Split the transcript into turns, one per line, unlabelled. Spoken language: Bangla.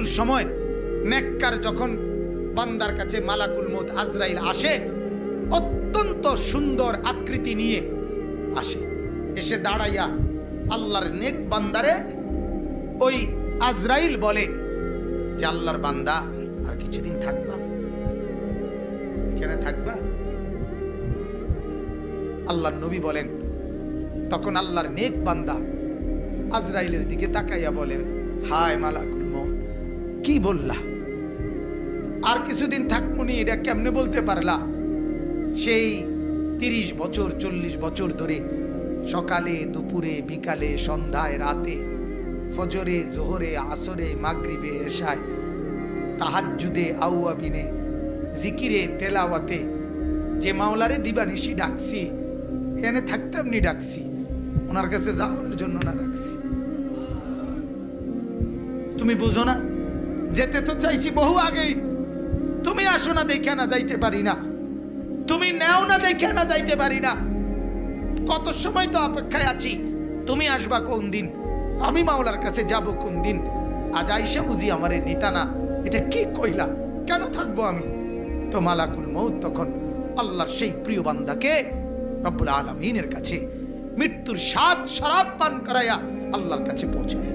মৃত্যুর সময় নেককার যখন বান্দার কাছে মালাকুল মউত আজরাইল আসে, অত্যন্ত সুন্দর আকৃতি নিয়ে আসে, এসে দাঁড়াইয়া আল্লাহর নেক বান্দারে ওই আজরাইল বলে যে আল্লাহর বান্দা আর কিছুদিন থাকবা, এখানে থাকবা? আল্লাহর নবী বলেন, তখন আল্লাহর নেক বান্দা আজরাইলের দিকে তাকাইয়া বলে, হায় মালাকুল মউত, কি বললা? আর কিছুদিন থাকবনি, এটা কেমনে বলতে পারলা? সেই 30 বছর 40 বছর ধরে সকালে দুপুরে বিকালে সন্ধ্যায় রাতে ফজরে জোহরে আসরে মাগরিবে এশায় তাহাজ্জুদে আউয়াবিনে জিকিরে তেলাওয়াতে যে মাওলারে দিবানিশি ডাকছি, এখানে থাকতাম নি ডাকছি, ওনার কাছে যাওয়ার জন্য না ডাকছি। তুমি বুঝো না? যেতে তো চাইছি বহু আগেই, তুমি আসো না দেখে না যাইতে পারি না, তুমি নেও না দেখে না যাইতে পারি না। কত সময় তো অপেক্ষায় আছি, তুমি আসবা কোন দিন, আমি মাওলার কাছে যাব কোন দিন? আজ আইসা বুঝি আমারে নিতা না, এটা কি কইলা? কেন থাকবো আমি? তো মালাকুল মউত তখন আল্লাহর সেই প্রিয় বান্দাকে রব্বুল আলামিনের কাছে মৃত্যুর স্বাদ শরাব পান করাইয়া আল্লাহর কাছে পৌঁছায়।